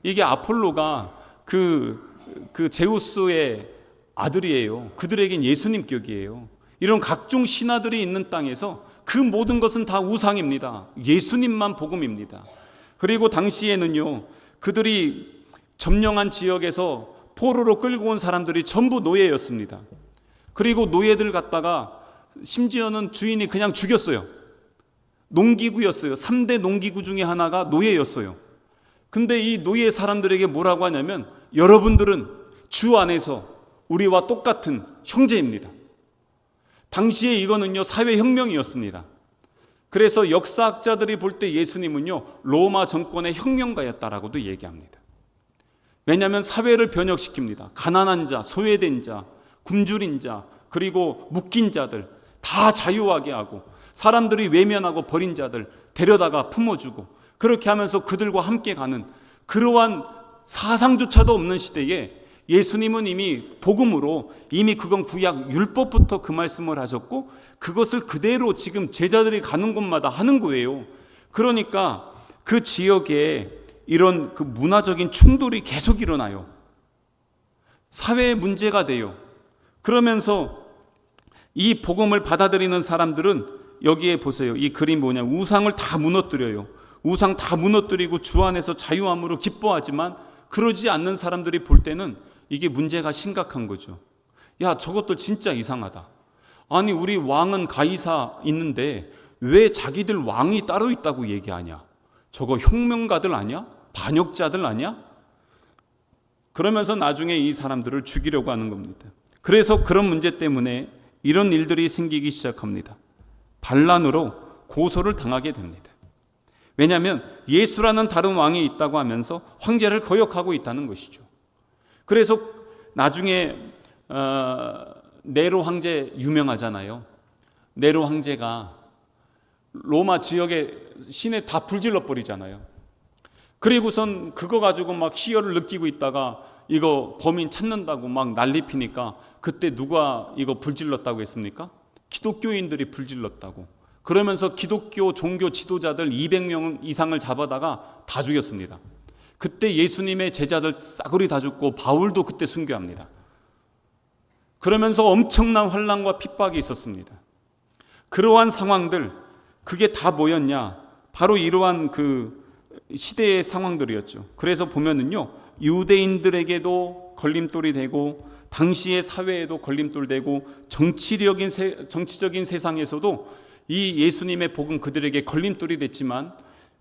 이게 아폴로가 그 제우스의 아들이에요. 그들에겐 예수님격이에요. 이런 각종 신화들이 있는 땅에서 그 모든 것은 다 우상입니다. 예수님만 복음입니다. 그리고 당시에는요 그들이 점령한 지역에서 포로로 끌고 온 사람들이 전부 노예였습니다. 그리고 노예들 갖다가 심지어는 주인이 그냥 죽였어요. 농기구였어요. 3대 농기구 중에 하나가 노예였어요. 근데 이 노예 사람들에게 뭐라고 하냐면 여러분들은 주 안에서 우리와 똑같은 형제입니다. 당시에 이거는요 사회혁명이었습니다. 그래서 역사학자들이 볼 때 예수님은요 로마 정권의 혁명가였다라고도 얘기합니다. 왜냐하면 사회를 변혁시킵니다. 가난한 자, 소외된 자, 굶주린 자, 그리고 묶인 자들 다 자유하게 하고 사람들이 외면하고 버린 자들 데려다가 품어주고 그렇게 하면서 그들과 함께 가는 그러한 사상조차도 없는 시대에 예수님은 이미 복음으로 이미 그건 구약 율법부터 그 말씀을 하셨고 그것을 그대로 지금 제자들이 가는 곳마다 하는 거예요. 그러니까 그 지역에 이런 그 문화적인 충돌이 계속 일어나요. 사회의 문제가 돼요. 그러면서 이 복음을 받아들이는 사람들은 여기에 보세요. 이 그림 뭐냐? 우상을 다 무너뜨려요. 우상 다 무너뜨리고 주 안에서 자유함으로 기뻐하지만 그러지 않는 사람들이 볼 때는 이게 문제가 심각한 거죠. 야, 저것들 진짜 이상하다. 아니 우리 왕은 가이사 있는데 왜 자기들 왕이 따로 있다고 얘기하냐? 저거 혁명가들 아니야? 반역자들 아니야? 그러면서 나중에 이 사람들을 죽이려고 하는 겁니다. 그래서 그런 문제 때문에 이런 일들이 생기기 시작합니다. 반란으로 고소를 당하게 됩니다. 왜냐하면 예수라는 다른 왕이 있다고 하면서 황제를 거역하고 있다는 것이죠. 그래서 나중에 네로 황제 유명하잖아요. 네로 황제가 로마 지역의 시내 다 불질러 버리잖아요. 그리고선 그거 가지고 막 희열을 느끼고 있다가 이거 범인 찾는다고 막 난리 피니까 그때 누가 이거 불질렀다고 했습니까? 기독교인들이 불질렀다고. 그러면서 기독교 종교 지도자들 200명 이상을 잡아다가 다 죽였습니다. 그때 예수님의 제자들 싸그리 다 죽고 바울도 그때 순교합니다. 그러면서 엄청난 환난과 핍박이 있었습니다. 그러한 상황들, 그게 다 뭐였냐? 바로 이러한 그 시대의 상황들이었죠. 그래서 보면은요, 유대인들에게도 걸림돌이 되고 당시의 사회에도 걸림돌 되고 정치적인 세상에서도 이 예수님의 복음 그들에게 걸림돌이 됐지만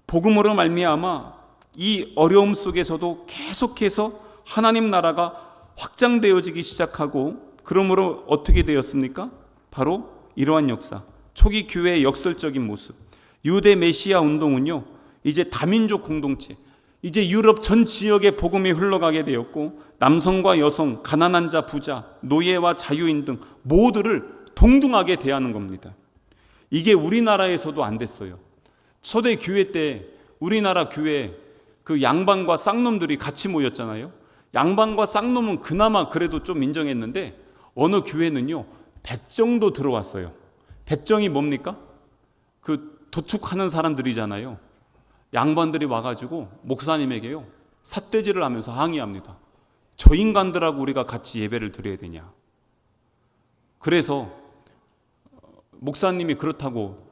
복음으로 말미암아 이 어려움 속에서도 계속해서 하나님 나라가 확장되어지기 시작하고, 그러므로 어떻게 되었습니까? 바로 이러한 역사, 초기 교회의 역설적인 모습, 유대 메시아 운동은요 이제 다민족 공동체, 이제 유럽 전 지역에 복음이 흘러가게 되었고, 남성과 여성, 가난한 자, 부자, 노예와 자유인 등 모두를 동등하게 대하는 겁니다. 이게 우리나라에서도 안 됐어요. 초대 교회 때 우리나라 교회 그 양반과 쌍놈들이 같이 모였잖아요. 양반과 쌍놈은 그나마 그래도 좀 인정했는데 어느 교회는요 백정도 들어왔어요. 백정이 뭡니까? 그 도축하는 사람들이잖아요. 양반들이 와가지고 목사님에게요 삿대질을 하면서 항의합니다. 저 인간들하고 우리가 같이 예배를 드려야 되냐. 그래서 목사님이 그렇다고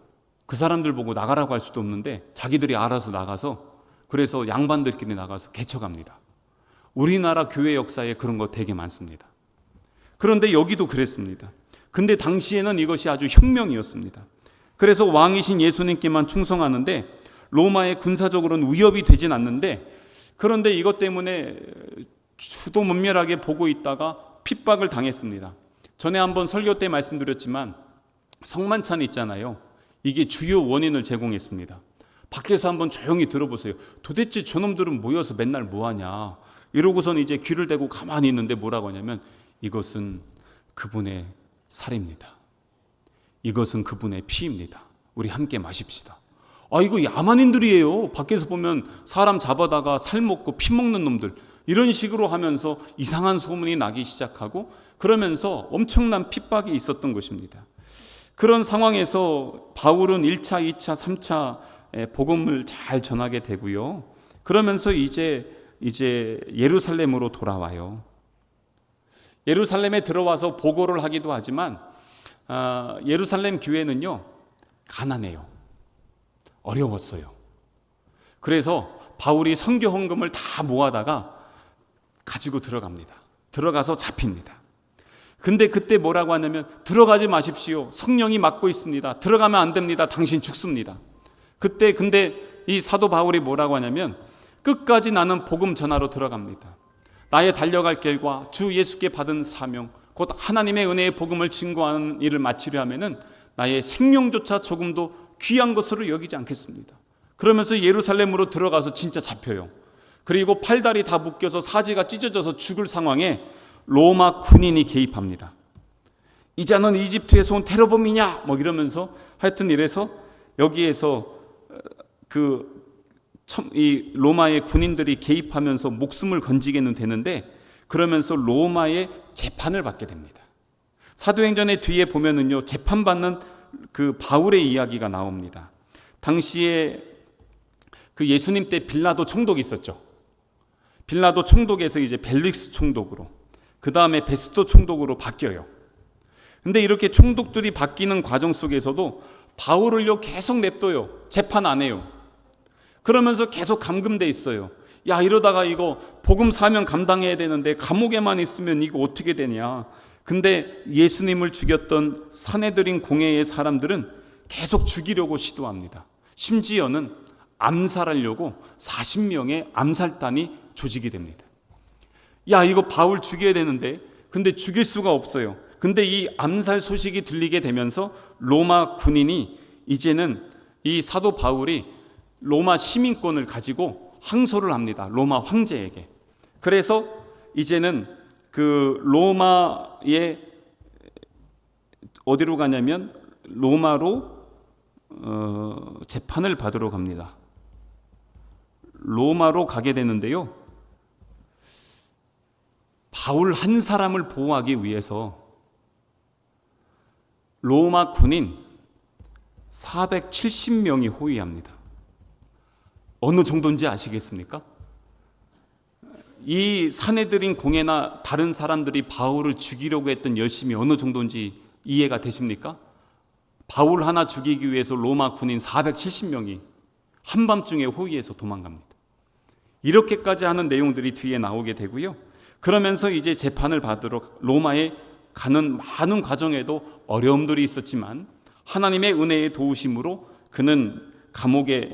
그 사람들 보고 나가라고 할 수도 없는데 자기들이 알아서 나가서, 그래서 양반들끼리 나가서 개척합니다. 우리나라 교회 역사에 그런 거 되게 많습니다. 그런데 여기도 그랬습니다. 근데 당시에는 이것이 아주 혁명이었습니다. 그래서 왕이신 예수님께만 충성하는데 로마의 군사적으로는 위협이 되진 않는데, 그런데 이것 때문에 주도 면밀하게 보고 있다가 핍박을 당했습니다. 전에 한번 설교 때 말씀드렸지만 성만찬 있잖아요. 이게 주요 원인을 제공했습니다. 밖에서 한번 조용히 들어보세요. 도대체 저놈들은 모여서 맨날 뭐하냐 이러고선 이제 귀를 대고 가만히 있는데 뭐라고 하냐면 이것은 그분의 살입니다. 이것은 그분의 피입니다. 우리 함께 마십시다. 아, 이거 야만인들이에요. 밖에서 보면 사람 잡아다가 살 먹고 피 먹는 놈들, 이런 식으로 하면서 이상한 소문이 나기 시작하고, 그러면서 엄청난 핍박이 있었던 것입니다. 그런 상황에서 바울은 1차, 2차, 3차 복음을 잘 전하게 되고요. 그러면서 이제 예루살렘으로 돌아와요. 예루살렘에 들어와서 보고를 하기도 하지만 예루살렘 교회는요 가난해요. 어려웠어요. 그래서 바울이 선교 헌금을 다 모아다가 가지고 들어갑니다. 들어가서 잡힙니다. 근데 그때 뭐라고 하냐면 들어가지 마십시오. 성령이 막고 있습니다. 들어가면 안 됩니다. 당신 죽습니다. 그때 근데 이 사도 바울이 뭐라고 하냐면 끝까지 나는 복음 전하러 들어갑니다. 나의 달려갈 길과 주 예수께 받은 사명, 곧 하나님의 은혜의 복음을 증거하는 일을 마치려 하면은 나의 생명조차 조금도 귀한 것으로 여기지 않겠습니다. 그러면서 예루살렘으로 들어가서 진짜 잡혀요. 그리고 팔다리 다 묶여서 사지가 찢어져서 죽을 상황에 로마 군인이 개입합니다. 이자는 이집트에서 온 테러범이냐 뭐 이러면서 하여튼 이래서 여기에서 이 로마의 군인들이 개입하면서 목숨을 건지게는 되는데, 그러면서 로마의 재판을 받게 됩니다. 사도행전의 뒤에 보면은요 재판받는 그 바울의 이야기가 나옵니다. 당시에 그 예수님 때 빌라도 총독이 있었죠. 빌라도 총독에서 이제 벨릭스 총독으로, 그 다음에 베스토 총독으로 바뀌어요. 근데 이렇게 총독들이 바뀌는 과정 속에서도 바울을요 계속 냅둬요. 재판 안 해요. 그러면서 계속 감금돼 있어요. 야, 이러다가 이거 복음 사명 감당해야 되는데 감옥에만 있으면 이거 어떻게 되냐. 근데 예수님을 죽였던 산헤드린 공회의 사람들은 계속 죽이려고 시도합니다. 심지어는 암살하려고 40명의 암살단이 조직이 됩니다. 야, 이거 바울 죽여야 되는데, 근데 죽일 수가 없어요. 근데 이 암살 소식이 들리게 되면서 로마 군인이 이제는 이 사도 바울이 로마 시민권을 가지고 항소를 합니다. 로마 황제에게. 그래서 이제는 그 로마에 어디로 가냐면 로마로 재판을 받으러 갑니다. 로마로 가게 되는데요. 바울 한 사람을 보호하기 위해서 로마 군인 470명이 호위합니다. 어느 정도인지 아시겠습니까? 이 산헤드린 공회나 다른 사람들이 바울을 죽이려고 했던 열심이 어느 정도인지 이해가 되십니까? 바울 하나 죽이기 위해서 로마 군인 470명이 한밤중에 호위해서 도망갑니다. 이렇게까지 하는 내용들이 뒤에 나오게 되고요. 그러면서 이제 재판을 받으러 로마에 가는 많은 과정에도 어려움들이 있었지만 하나님의 은혜의 도우심으로 그는 감옥에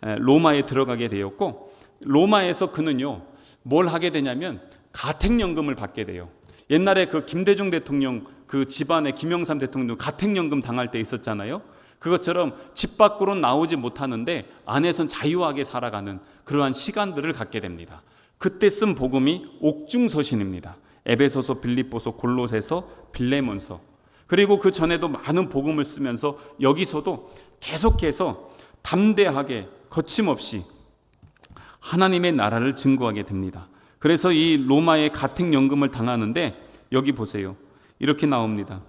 로마에 들어가게 되었고, 로마에서 그는요 뭘 하게 되냐면 가택연금을 받게 돼요. 옛날에 그 김대중 대통령 그 집안에 김영삼 대통령 가택연금 당할 때 있었잖아요. 그것처럼 집 밖으로 나오지 못하는데 안에선 자유하게 살아가는 그러한 시간들을 갖게 됩니다. 그때 쓴 복음이 옥중서신입니다. 에베소서, 빌립보서, 골로새서, 빌레몬서. 그리고 그 전에도 많은 복음을 쓰면서 여기서도 계속해서 담대하게 거침없이 하나님의 나라를 증거하게 됩니다. 그래서 이 로마의 가택연금을 당하는데 여기 보세요. 이렇게 나옵니다.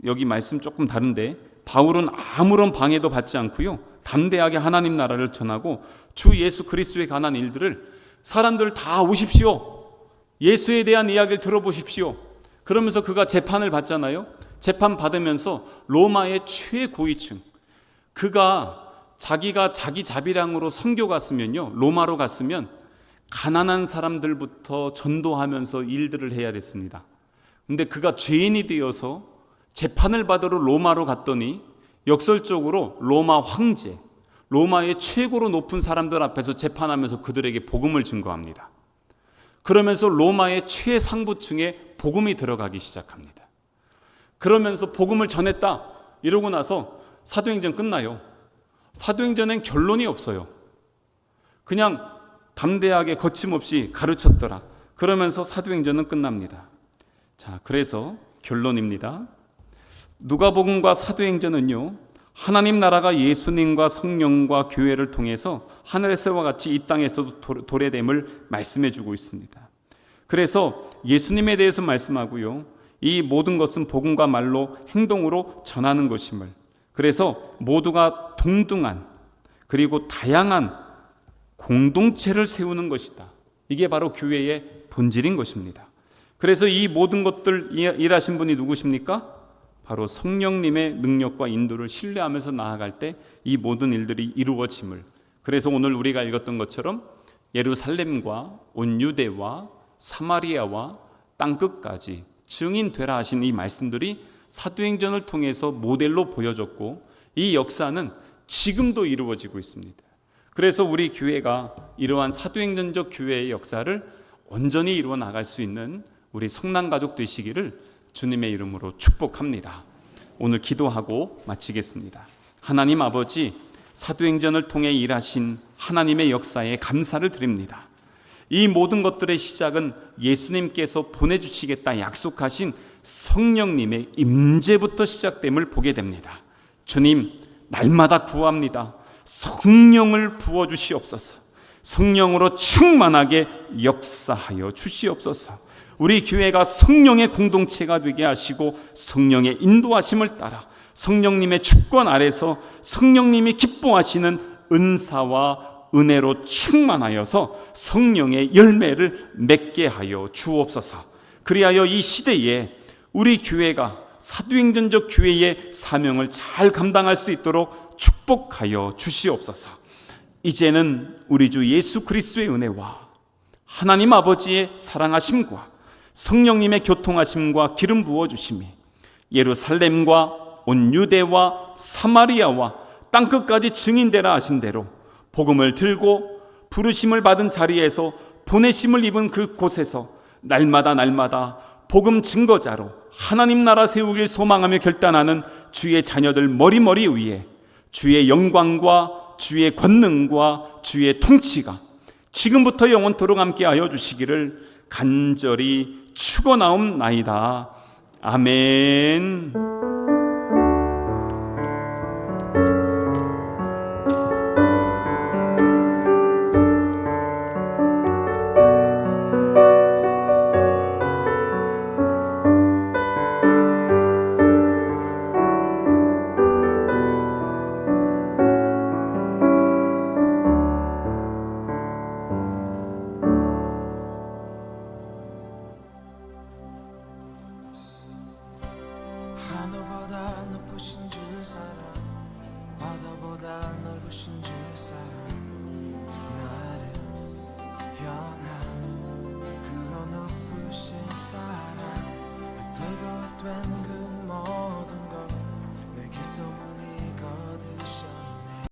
여기 말씀 조금 다른데 바울은 아무런 방해도 받지 않고요. 담대하게 하나님 나라를 전하고 주 예수 그리스도에 관한 일들을 사람들 다 오십시오. 예수에 대한 이야기를 들어보십시오. 그러면서 그가 재판을 받잖아요. 재판 받으면서 로마의 최고위층, 그가 자기가 자기 자비량으로 선교 갔으면요, 로마로 갔으면 가난한 사람들부터 전도하면서 일들을 해야 됐습니다. 근데 그가 죄인이 되어서 재판을 받으러 로마로 갔더니 역설적으로 로마 황제, 로마의 최고로 높은 사람들 앞에서 재판하면서 그들에게 복음을 증거합니다. 그러면서 로마의 최상부층에 복음이 들어가기 시작합니다. 그러면서 복음을 전했다 이러고 나서 사도행전 끝나요. 사도행전엔 결론이 없어요. 그냥 담대하게 거침없이 가르쳤더라. 그러면서 사도행전은 끝납니다. 자, 그래서 결론입니다. 누가복음과 사도행전은요, 하나님 나라가 예수님과 성령과 교회를 통해서 하늘에서와 같이 이 땅에서도 도래됨을 말씀해 주고 있습니다. 그래서 예수님에 대해서 말씀하고요, 이 모든 것은 복음과 말로 행동으로 전하는 것임을, 그래서 모두가 동등한 그리고 다양한 공동체를 세우는 것이다. 이게 바로 교회의 본질인 것입니다. 그래서 이 모든 것들 일하신 분이 누구십니까? 바로 성령님의 능력과 인도를 신뢰하면서 나아갈 때 이 모든 일들이 이루어짐을, 그래서 오늘 우리가 읽었던 것처럼 예루살렘과 온 유대와 사마리아와 땅끝까지 증인되라 하신 이 말씀들이 사도행전을 통해서 모델로 보여졌고, 이 역사는 지금도 이루어지고 있습니다. 그래서 우리 교회가 이러한 사도행전적 교회의 역사를 온전히 이루어 나갈 수 있는 우리 성남가족 되시기를 주님의 이름으로 축복합니다. 오늘 기도하고 마치겠습니다. 하나님 아버지, 사도행전을 통해 일하신 하나님의 역사에 감사를 드립니다. 이 모든 것들의 시작은 예수님께서 보내주시겠다 약속하신 성령님의 임재부터 시작됨을 보게 됩니다. 주님, 날마다 구합니다. 성령을 부어주시옵소서. 성령으로 충만하게 역사하여 주시옵소서. 우리 교회가 성령의 공동체가 되게 하시고 성령의 인도하심을 따라 성령님의 주권 아래서 성령님이 기뻐하시는 은사와 은혜로 충만하여서 성령의 열매를 맺게 하여 주옵소서. 그리하여 이 시대에 우리 교회가 사도행전적 교회의 사명을 잘 감당할 수 있도록 축복하여 주시옵소서. 이제는 우리 주 예수 그리스도의 은혜와 하나님 아버지의 사랑하심과 성령님의 교통하심과 기름 부어주심이 예루살렘과 온 유대와 사마리아와 땅끝까지 증인되라 하신 대로 복음을 들고 부르심을 받은 자리에서 보내심을 입은 그 곳에서 날마다 복음 증거자로 하나님 나라 세우길 소망하며 결단하는 주의 자녀들 머리머리 위에 주의 영광과 주의 권능과 주의 통치가 지금부터 영원토록 함께하여 주시기를 간절히 축원하옵나이다. 아멘. 하늘보다 높으신 주 사랑, 바다보다 넓으신 주 사랑, 나를 향한 그거 높으신 사랑, 뜨거웠던